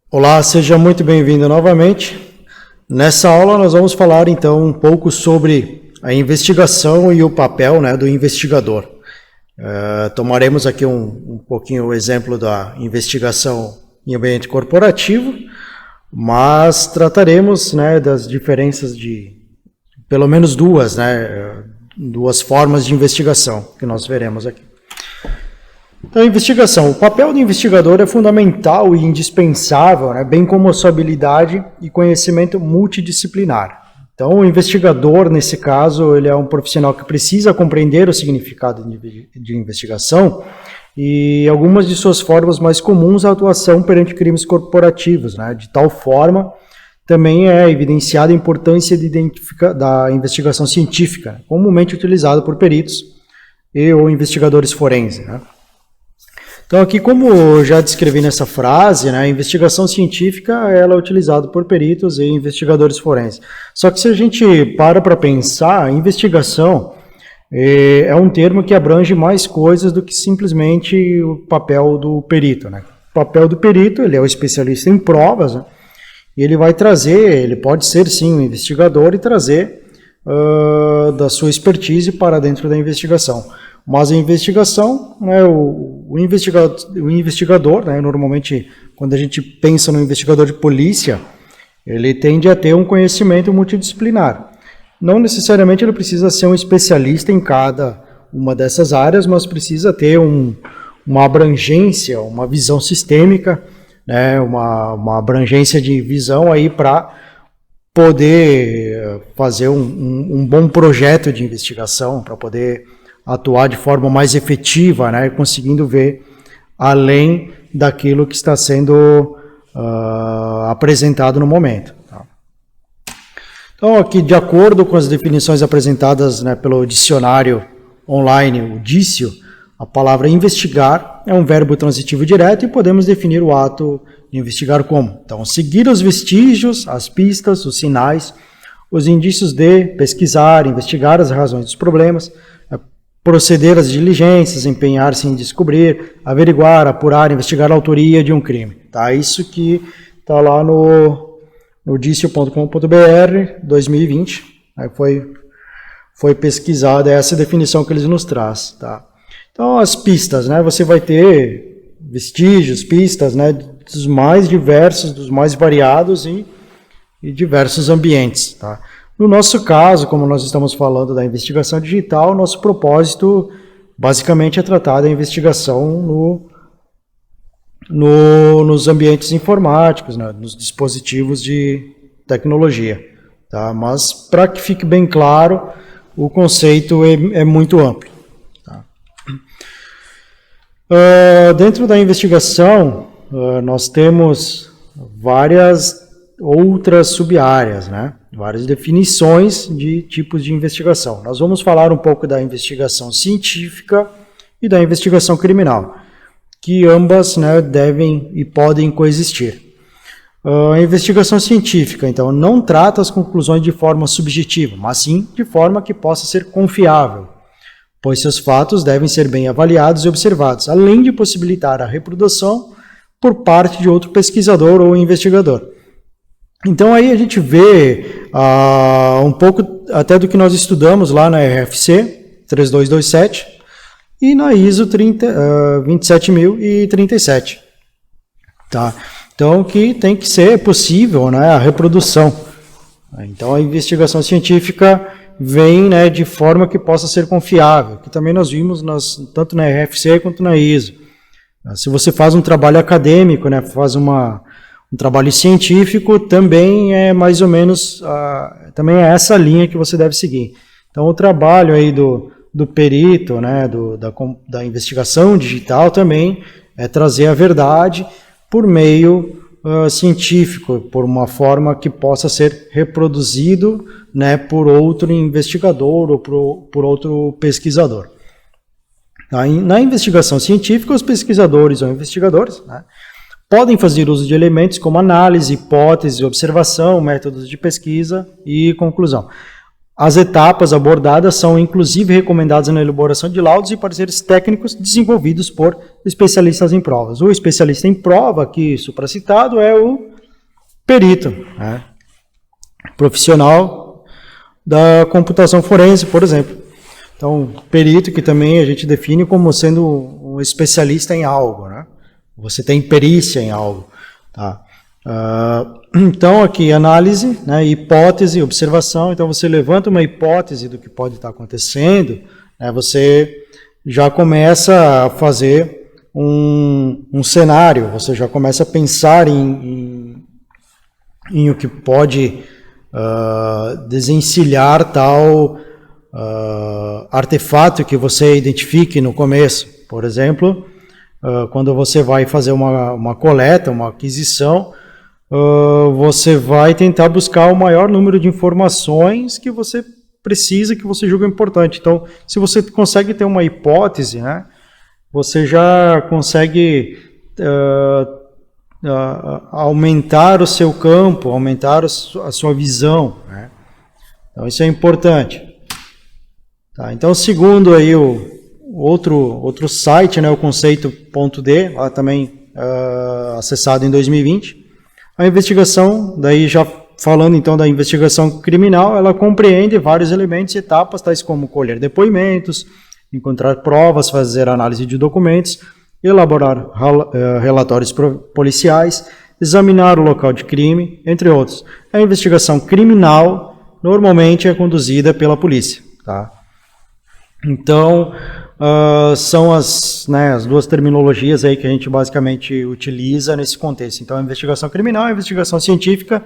Olá, seja muito bem-vindo novamente. Nessa aula nós vamos falar então um pouco sobre a investigação e o papel, do investigador. Tomaremos aqui um pouquinho o exemplo da investigação em ambiente corporativo, mas trataremos das diferenças de pelo menos duas formas de investigação que nós veremos aqui. Então, investigação. O papel do investigador é fundamental e indispensável, bem como a sua habilidade e conhecimento multidisciplinar. Então, o investigador, nesse caso, ele é um profissional que precisa compreender o significado de investigação e algumas de suas formas mais comuns à atuação perante crimes corporativos. De tal forma, também é evidenciada a importância da investigação científica, comumente utilizada por peritos ou investigadores forenses. Então aqui, como eu já descrevi nessa frase, a investigação científica ela é utilizada por peritos e investigadores forenses. Só que se a gente para pensar, a investigação é um termo que abrange mais coisas do que simplesmente o papel do perito. O papel do perito, ele é o especialista em provas, e ele vai trazer, ele pode ser sim um investigador e trazer da sua expertise para dentro da investigação. Mas a investigação, o investigador, normalmente, quando a gente pensa no investigador de polícia, ele tende a ter um conhecimento multidisciplinar. Não necessariamente ele precisa ser um especialista em cada uma dessas áreas, mas precisa ter uma abrangência, uma visão sistêmica, uma abrangência de visão aí para poder fazer um bom projeto de investigação, para poder atuar de forma mais efetiva, conseguindo ver além daquilo que está sendo apresentado no momento. Então, aqui, de acordo com as definições apresentadas pelo dicionário online, o Dício, a palavra investigar é um verbo transitivo direto e podemos definir o ato de investigar como. Então, seguir os vestígios, as pistas, os sinais, os indícios de pesquisar, investigar as razões dos problemas, proceder às diligências, empenhar-se em descobrir, averiguar, apurar, investigar a autoria de um crime. Isso que está lá no dicio.com.br 2020, foi pesquisada essa definição que eles nos traz. Então, as pistas, você vai ter vestígios, pistas, dos mais diversos, dos mais variados e diversos ambientes. No nosso caso, como nós estamos falando da investigação digital, nosso propósito basicamente é tratar da investigação nos ambientes informáticos, nos dispositivos de tecnologia. Mas, para que fique bem claro, o conceito é muito amplo. Dentro da investigação, nós temos várias outras sub-áreas, várias definições de tipos de investigação. Nós vamos falar um pouco da investigação científica e da investigação criminal, que ambas devem e podem coexistir. A investigação científica, então, não trata as conclusões de forma subjetiva, mas sim de forma que possa ser confiável, pois seus fatos devem ser bem avaliados e observados, além de possibilitar a reprodução por parte de outro pesquisador ou investigador. Então aí a gente vê um pouco até do que nós estudamos lá na RFC 3227 e na ISO 27037. Então que tem que ser possível a reprodução. Então a investigação científica vem de forma que possa ser confiável, que também nós vimos tanto na RFC quanto na ISO. Se você faz um trabalho acadêmico, faz um trabalho científico, também é mais ou menos, também é essa linha que você deve seguir. Então, o trabalho aí do perito, da investigação digital também é trazer a verdade por meio científico, por uma forma que possa ser reproduzido por outro investigador ou por outro pesquisador. Na investigação científica, os pesquisadores ou investigadores podem fazer uso de elementos como análise, hipótese, observação, métodos de pesquisa e conclusão. As etapas abordadas são inclusive recomendadas na elaboração de laudos e pareceres técnicos desenvolvidos por especialistas em provas. O especialista em prova, aqui supracitado, é o perito, né? Profissional da computação forense, por exemplo. Então, perito que também a gente define como sendo um especialista em algo, né? Você tem perícia em algo, tá? Então, aqui, análise, né, hipótese, observação. Então, você levanta uma hipótese do que pode estar acontecendo, né, você já começa a fazer um cenário, você já começa a pensar em o que pode desencilhar tal artefato que você identifique no começo. Por exemplo, quando você vai fazer uma coleta, uma aquisição, você vai tentar buscar o maior número de informações que você precisa, que você julga importante. Então, se você consegue ter uma hipótese, né, você já consegue aumentar o seu campo, aumentar a sua visão, né? Então, isso é importante. Tá, então, segundo aí o outro site, né, o conceito.d, lá também acessado em 2020, a investigação, daí já falando então da investigação criminal, ela compreende vários elementos e etapas, tais como colher depoimentos, encontrar provas, fazer análise de documentos, elaborar relatórios policiais, examinar o local de crime, entre outros. A investigação criminal normalmente é conduzida pela polícia, tá? Então, são as duas terminologias aí que a gente basicamente utiliza nesse contexto. Então, a investigação criminal, a investigação científica,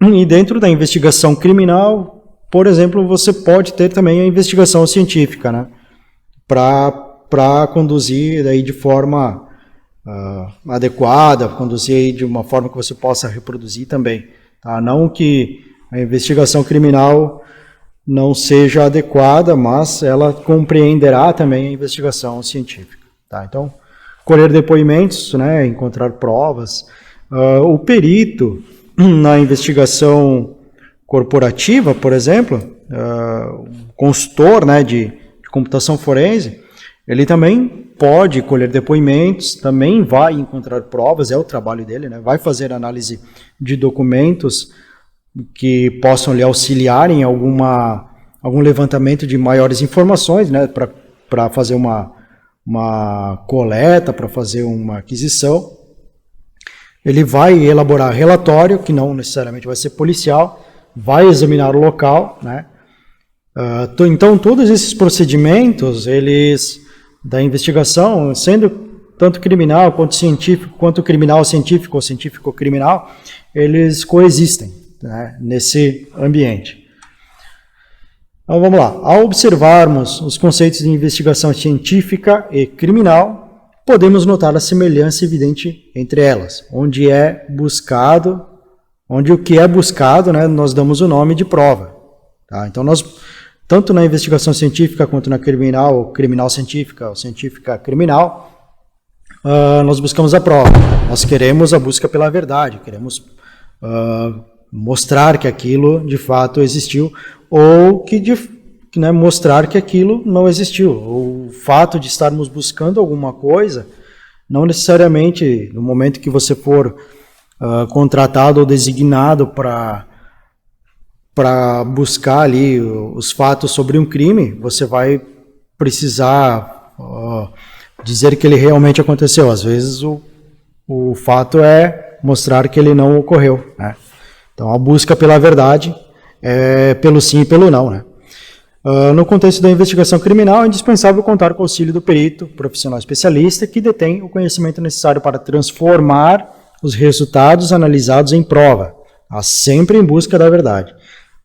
e dentro da investigação criminal, por exemplo, você pode ter também a investigação científica, né, para conduzir daí de forma adequada, conduzir aí de uma forma que você possa reproduzir também. Tá? Não que a investigação criminal não seja adequada, mas ela compreenderá também a investigação científica. Tá? Então, colher depoimentos, né, encontrar provas. O perito, na investigação corporativa, por exemplo, o consultor, né, de computação forense, ele também pode colher depoimentos, também vai encontrar provas, é o trabalho dele, né, vai fazer análise de documentos que possam lhe auxiliar em algum levantamento de maiores informações, né, para fazer uma coleta, para fazer uma aquisição. Ele vai elaborar relatório, que não necessariamente vai ser policial, vai examinar o local, né. Então, todos esses procedimentos, eles da investigação, sendo tanto criminal quanto científico, quanto criminal científico ou científico criminal, eles coexistem, né, nesse ambiente. Então vamos lá. Ao observarmos os conceitos de investigação científica e criminal, podemos notar a semelhança evidente entre elas, onde o que é buscado, né, nós damos o nome de prova. Tá? Então nós, tanto na investigação científica quanto na criminal científica ou científica criminal, nós buscamos a prova. Nós queremos a busca pela verdade, queremos mostrar que aquilo de fato existiu, ou mostrar que aquilo não existiu. O fato de estarmos buscando alguma coisa, não necessariamente no momento que você for contratado ou designado para buscar ali os fatos sobre um crime, você vai precisar dizer que ele realmente aconteceu. Às vezes o fato é mostrar que ele não ocorreu, né? Então, a busca pela verdade é pelo sim e pelo não, né? No contexto da investigação criminal, é indispensável contar com o auxílio do perito, profissional especialista, que detém o conhecimento necessário para transformar os resultados analisados em prova, sempre em busca da verdade. O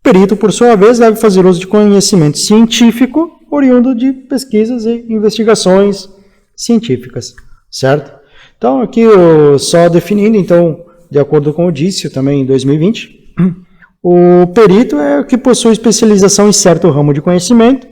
perito, por sua vez, deve fazer uso de conhecimento científico oriundo de pesquisas e investigações científicas, certo? Então, aqui só definindo, então, de acordo com o DICIO, também em 2020, o perito é o que possui especialização em certo ramo de conhecimento,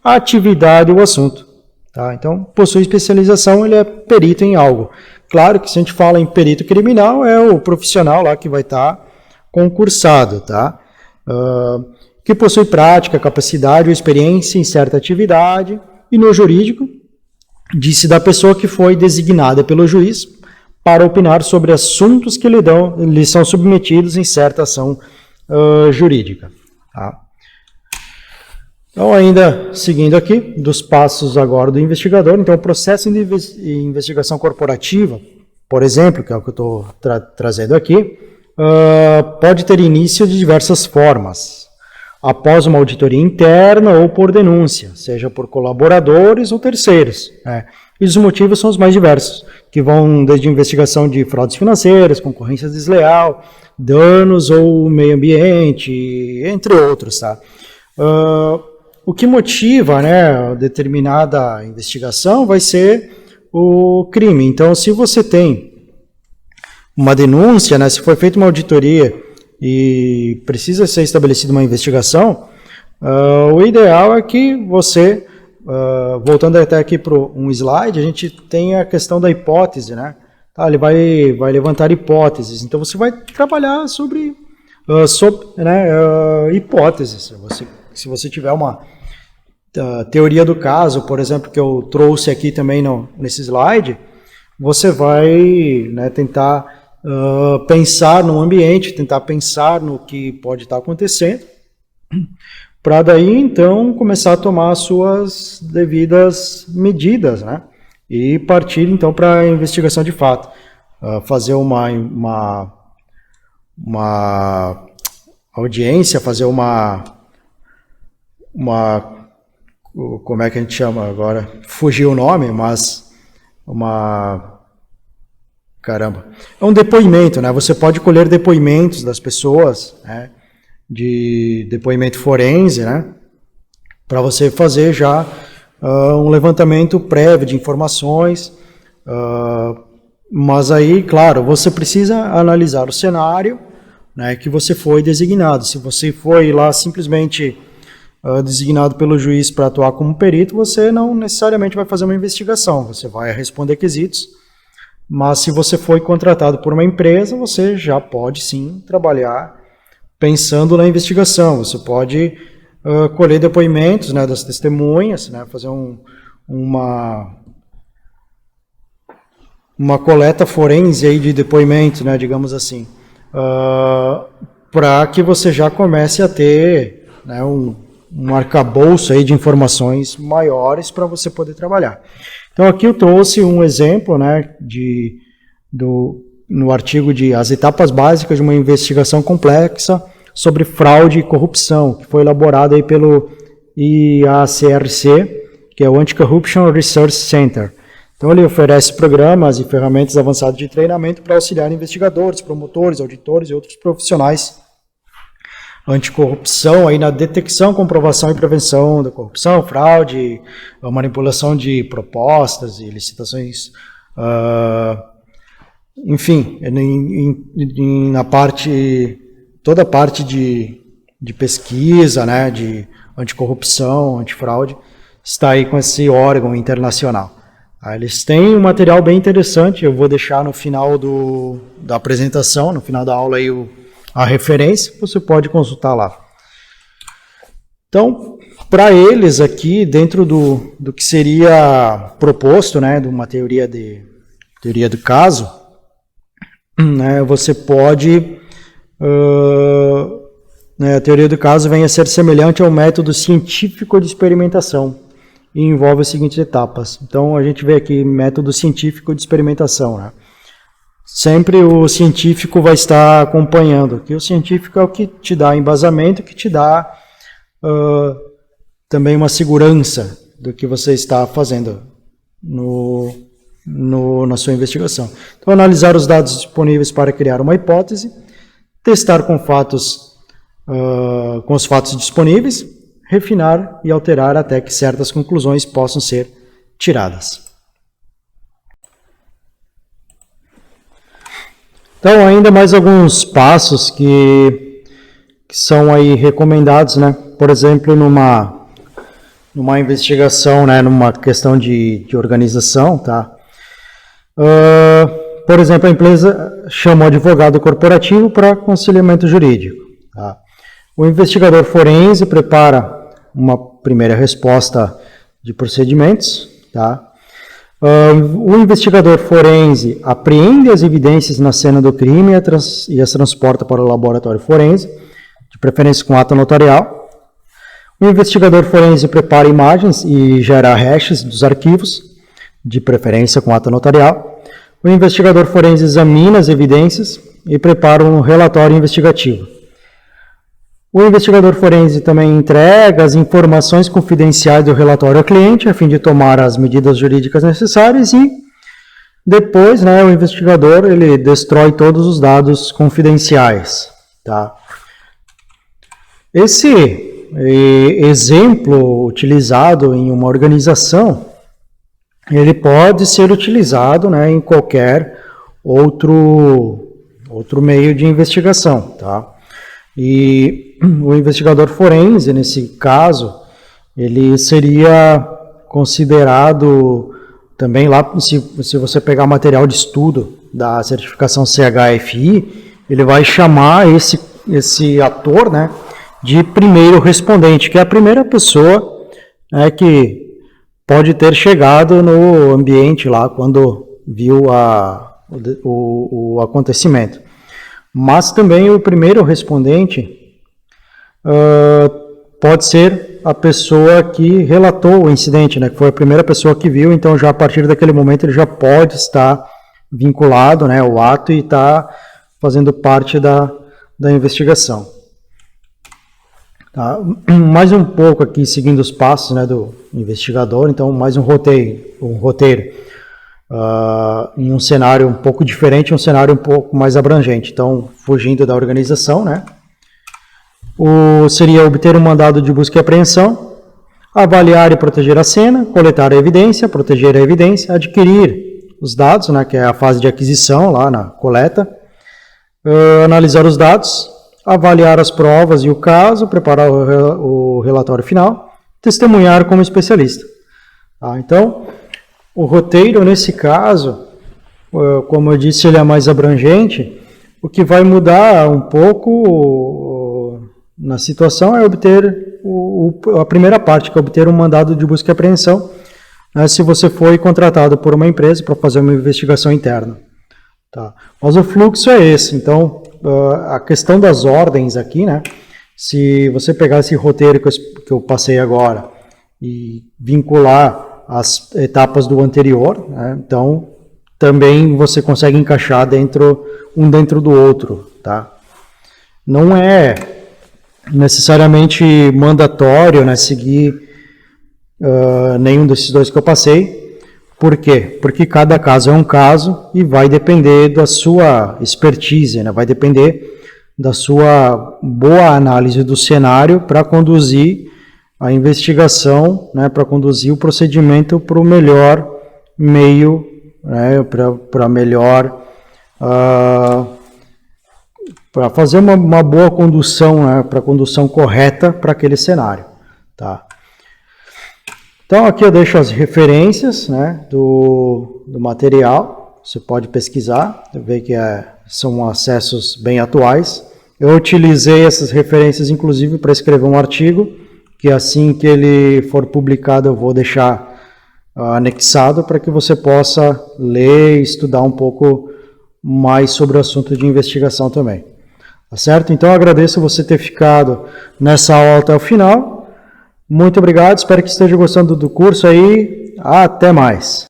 a atividade ou assunto. Tá? Então, possui especialização, ele é perito em algo. Claro que se a gente fala em perito criminal, é o profissional lá que vai estar concursado, tá? que possui prática, capacidade ou experiência em certa atividade, e no jurídico, disse da pessoa que foi designada pelo juiz para opinar sobre assuntos que lhe são submetidos em certa ação jurídica. Tá? Então, ainda seguindo aqui, dos passos agora do investigador, então o processo de investigação corporativa, por exemplo, que é o que eu estou trazendo aqui, pode ter início de diversas formas, após uma auditoria interna ou por denúncia, seja por colaboradores ou terceiros. E os motivos são os mais diversos, que vão desde investigação de fraudes financeiras, concorrência desleal, danos ou meio ambiente, entre outros. Tá? O que motiva, né, determinada investigação vai ser o crime. Então, se você tem uma denúncia, né, se foi feita uma auditoria e precisa ser estabelecida uma investigação, o ideal é que você, voltando até aqui para um slide, a gente tem a questão da hipótese, né? Tá, ele vai levantar hipóteses, então você vai trabalhar sobre hipóteses. Se você tiver uma teoria do caso, por exemplo, que eu trouxe aqui também nesse slide, você vai, né, tentar pensar no ambiente, tentar pensar no que pode estar acontecendo, para daí então começar a tomar as suas devidas medidas, né? E partir então para a investigação de fato, fazer uma audiência, fazer uma como é que a gente chama agora? Fugiu o nome, mas é um depoimento, né? Você pode colher depoimentos das pessoas, né? De depoimento forense, né? Para você fazer já um levantamento prévio de informações, mas aí, claro, você precisa analisar o cenário, né, que você foi designado. Se você foi lá simplesmente designado pelo juiz para atuar como perito, você não necessariamente vai fazer uma investigação, você vai responder quesitos. Mas se você foi contratado por uma empresa, você já pode sim trabalhar pensando na investigação. Você pode colher depoimentos, né, das testemunhas, né, fazer uma coleta forense aí de depoimentos, né, digamos assim, para que você já comece a ter, né, um arcabouço aí de informações maiores para você poder trabalhar. Então aqui eu trouxe um exemplo, né, no artigo de As Etapas Básicas de uma Investigação Complexa sobre Fraude e Corrupção, que foi elaborado aí pelo IACRC, que é o Anti-Corruption Research Center. Então ele oferece programas e ferramentas avançadas de treinamento para auxiliar investigadores, promotores, auditores e outros profissionais anticorrupção aí na detecção, comprovação e prevenção da corrupção, fraude, manipulação de propostas e licitações, enfim, na parte, toda a parte de pesquisa, né, de anticorrupção, antifraude, está aí com esse órgão internacional. Eles têm um material bem interessante, eu vou deixar no final da apresentação, no final da aula aí a referência, você pode consultar lá. Então, para eles aqui, dentro do que seria proposto, né, de uma teoria do caso, né, você pode, né, a teoria do caso vem a ser semelhante ao método científico de experimentação e envolve as seguintes etapas. Então, a gente vê aqui método científico de experimentação, né? Sempre o científico vai estar acompanhando, que o científico é o que te dá embasamento, que te dá também uma segurança do que você está fazendo na sua investigação. Então, analisar os dados disponíveis para criar uma hipótese, testar com os fatos disponíveis, refinar e alterar até que certas conclusões possam ser tiradas. Então, ainda mais alguns passos que são aí recomendados, né? Por exemplo, numa investigação, né? Numa questão de organização, tá? Por exemplo, a empresa chama o advogado corporativo para aconselhamento jurídico, tá? O investigador forense prepara uma primeira resposta de procedimentos, tá? O investigador forense apreende as evidências na cena do crime e as transporta para o laboratório forense, de preferência com ata notarial. O investigador forense prepara imagens e gera hashes dos arquivos, de preferência com ata notarial. O investigador forense examina as evidências e prepara um relatório investigativo. O investigador forense também entrega as informações confidenciais do relatório ao cliente, a fim de tomar as medidas jurídicas necessárias, e depois, o investigador ele destrói todos os dados confidenciais. Tá? Esse exemplo utilizado em uma organização, ele pode ser utilizado em qualquer outro meio de investigação. Tá? E o investigador forense, nesse caso, ele seria considerado também lá, se você pegar material de estudo da certificação CHFI, ele vai chamar esse ator, de primeiro respondente, que é a primeira pessoa que pode ter chegado no ambiente lá quando viu o acontecimento. Mas também o primeiro respondente pode ser a pessoa que relatou o incidente, que foi a primeira pessoa que viu, então já a partir daquele momento ele já pode estar vinculado ao ato e estar fazendo parte da investigação. Tá? Mais um pouco aqui, seguindo os passos do investigador, então mais um roteiro. Em um cenário um pouco diferente, um cenário um pouco mais abrangente. Então, fugindo da organização, seria obter um mandado de busca e apreensão, avaliar e proteger a cena, coletar a evidência, proteger a evidência, adquirir os dados, que é a fase de aquisição lá na coleta, analisar os dados, avaliar as provas e o caso, preparar o relatório final, testemunhar como especialista. Tá? Então, o roteiro, nesse caso, como eu disse, ele é mais abrangente. O que vai mudar um pouco na situação é obter a primeira parte, que é obter um mandado de busca e apreensão, se você foi contratado por uma empresa para fazer uma investigação interna. Tá? Mas o fluxo é esse. Então, a questão das ordens aqui, se você pegar esse roteiro que eu passei agora e vincular as etapas do anterior, então também você consegue encaixar dentro do outro, tá? Não é necessariamente mandatório, seguir nenhum desses dois que eu passei. Por quê? Porque cada caso é um caso e vai depender da sua expertise, vai depender da sua boa análise do cenário para conduzir a investigação, para conduzir o procedimento para o melhor meio, para melhor, para fazer uma boa condução, para a condução correta para aquele cenário. Tá? Então aqui eu deixo as referências do material, você pode pesquisar, ver que são acessos bem atuais. Eu utilizei essas referências inclusive para escrever um artigo, que assim que ele for publicado eu vou deixar anexado para que você possa ler e estudar um pouco mais sobre o assunto de investigação também. Tá certo? Então eu agradeço você ter ficado nessa aula até o final. Muito obrigado, espero que esteja gostando do curso aí. Até mais!